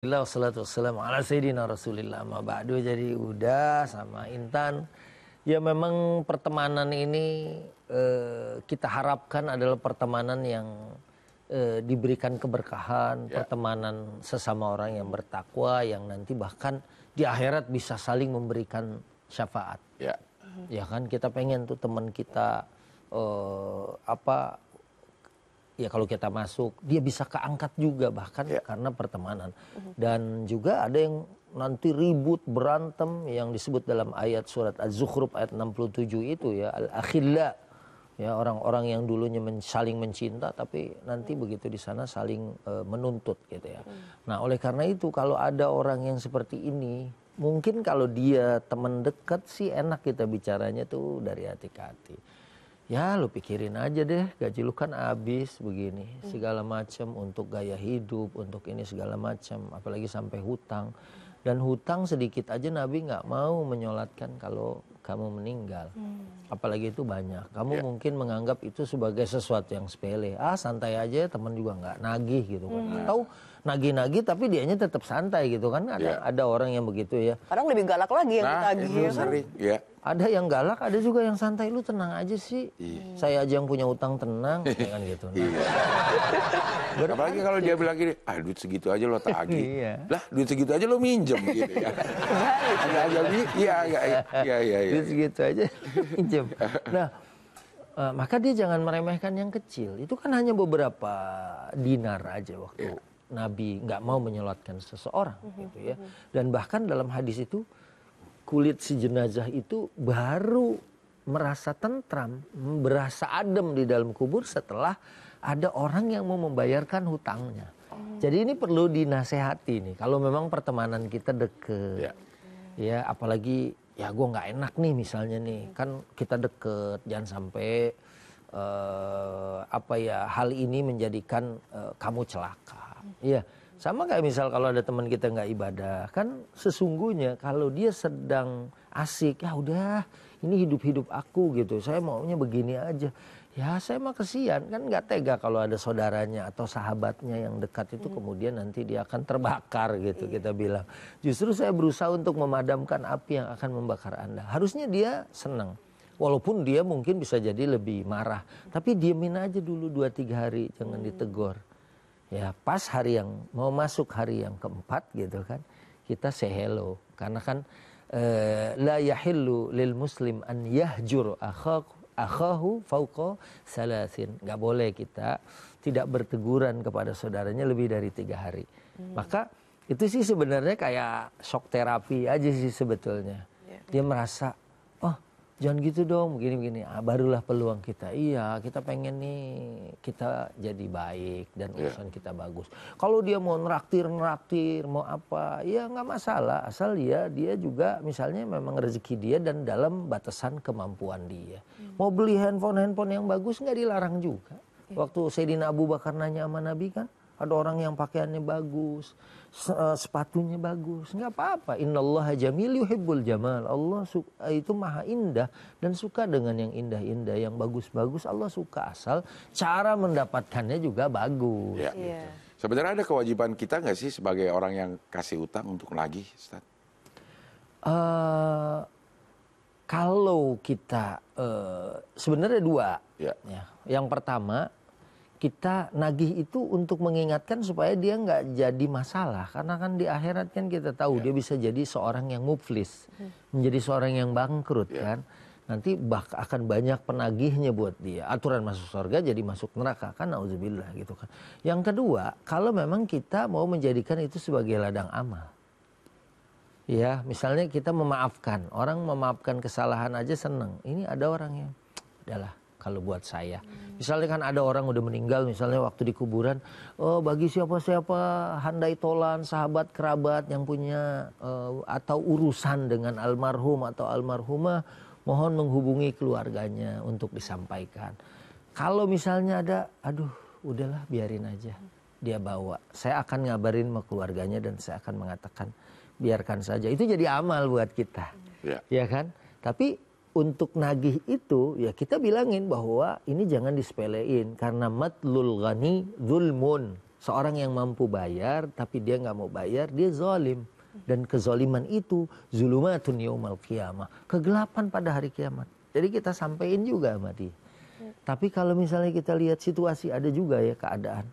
Alhamdulillah wassalatu wassalamu ala sayyidina Rasulillah ma ba'du. Jadi udah sama Intan. Ya memang pertemanan ini kita harapkan adalah pertemanan yang diberikan keberkahan, pertemanan sesama orang yang bertakwa yang nanti bahkan di akhirat bisa saling memberikan syafaat. Ya kan kita pengen tuh teman kita ya kalau kita masuk dia bisa keangkat juga bahkan karena pertemanan. Dan juga ada yang nanti ribut berantem yang disebut dalam ayat surat Az-Zukhruf ayat 67 itu ya, al-akhilla, ya orang-orang yang dulunya saling mencinta tapi nanti begitu di sana saling menuntut gitu ya. Nah oleh karena itu kalau ada orang yang seperti ini, mungkin kalau dia teman dekat sih enak kita bicaranya tuh dari hati ke hati. Ya lu pikirin aja deh, gaji lu kan habis begini, segala macam untuk gaya hidup, untuk ini segala macam, apalagi sampai hutang. Dan hutang sedikit aja Nabi nggak mau menyolatkan kalau kamu meninggal. Apalagi itu banyak. Kamu mungkin menganggap itu sebagai sesuatu yang sepele. Santai aja, teman juga nggak nagih gitu kan. Atau nagih-nagih tapi dianya tetap santai gitu kan. Ada orang yang begitu ya. Kadang lebih galak lagi yang ditagih ya kan. Ada yang galak, ada juga yang santai. Lu tenang aja sih. Saya aja yang punya utang tenang, kan gitu. Apalagi kalau dia bilang gini, duit segitu aja lo tagih. Lah, duit segitu aja lo minjem gitu ya. Ada aja iya. Duit segitu aja minjem. Nah, maka dia jangan meremehkan yang kecil. Itu kan hanya beberapa dinar aja waktu Nabi nggak mau menyolatkan seseorang gitu ya. Dan bahkan dalam hadis itu kulit si jenazah itu baru merasa tentram, berasa adem di dalam kubur setelah ada orang yang mau membayarkan hutangnya. Jadi ini perlu dinasehati nih. Kalau memang pertemanan kita deket, ya apalagi ya gue nggak enak nih misalnya nih, kan kita deket, jangan sampai hal ini menjadikan kamu celaka. Iya. Sama kayak misal kalau ada teman kita nggak ibadah, kan sesungguhnya kalau dia sedang asik, ya udah ini hidup aku gitu, saya maunya begini aja. Ya saya mah kesian, kan nggak tega kalau ada saudaranya atau sahabatnya yang dekat itu kemudian nanti dia akan terbakar gitu kita bilang. Justru saya berusaha untuk memadamkan api yang akan membakar Anda. Harusnya dia senang. Walaupun dia mungkin bisa jadi lebih marah, tapi diemin aja dulu 2-3 hari, jangan ditegur. Ya pas hari yang mau masuk hari yang keempat gitu kan, kita say hello. Karena kan la yahillu lil muslim an yahjur akhahu fauqa salasin. Gak boleh kita tidak berteguran kepada saudaranya lebih dari 3 hari. Maka itu sih sebenarnya kayak shock terapi aja sih sebetulnya. Dia merasa, jangan gitu dong, begini-begini. Barulah peluang kita. Iya, kita pengen nih kita jadi baik dan urusan kita bagus. Kalau dia mau neraktir, mau apa, ya nggak masalah. Asal dia juga misalnya memang rezeki dia dan dalam batasan kemampuan dia. Mau beli handphone yang bagus nggak dilarang juga. Waktu Sayyidina Abu Bakar nanya sama Nabi kan, ada orang yang pakaiannya bagus, sepatunya bagus, nggak apa-apa. Innallaha jamil yuhibbul jamal. Allah itu maha indah dan suka dengan yang indah-indah, yang bagus-bagus. Allah suka asal cara mendapatkannya juga bagus. Gitu. Sebenarnya ada kewajiban kita nggak sih sebagai orang yang kasih utang untuk nagih, Ustaz? Kalau kita sebenarnya 2. Ya. Yang pertama, kita nagih itu untuk mengingatkan supaya dia nggak jadi masalah. Karena kan di akhirat kan kita tahu dia bisa jadi seorang yang muflis. Menjadi seorang yang bangkrut kan. Nanti akan banyak penagihnya buat dia. Aturan masuk surga jadi masuk neraka kan, nauzubillah gitu kan. Yang kedua, kalau memang kita mau menjadikan itu sebagai ladang amal. Ya misalnya kita memaafkan. Orang memaafkan kesalahan aja seneng. Ini ada orang yang udahlah. Kalau buat saya, misalnya kan ada orang udah meninggal, misalnya waktu di kuburan, bagi siapa-siapa handai tolan, sahabat, kerabat yang punya atau urusan dengan almarhum atau almarhumah, mohon menghubungi keluarganya untuk disampaikan. Kalau misalnya ada, udahlah biarin aja, dia bawa. Saya akan ngabarin sama keluarganya dan saya akan mengatakan biarkan saja. Itu jadi amal buat kita, ya kan? Tapi untuk nagih itu ya kita bilangin bahwa ini jangan disepelein karena matlul ghani zulmun. Seorang yang mampu bayar tapi dia nggak mau bayar, dia zalim. Dan kezaliman itu zulumatun yaumal qiyamah, kegelapan pada hari kiamat. Jadi kita sampaikan juga sama dia. Tapi kalau misalnya kita lihat situasi, ada juga ya keadaan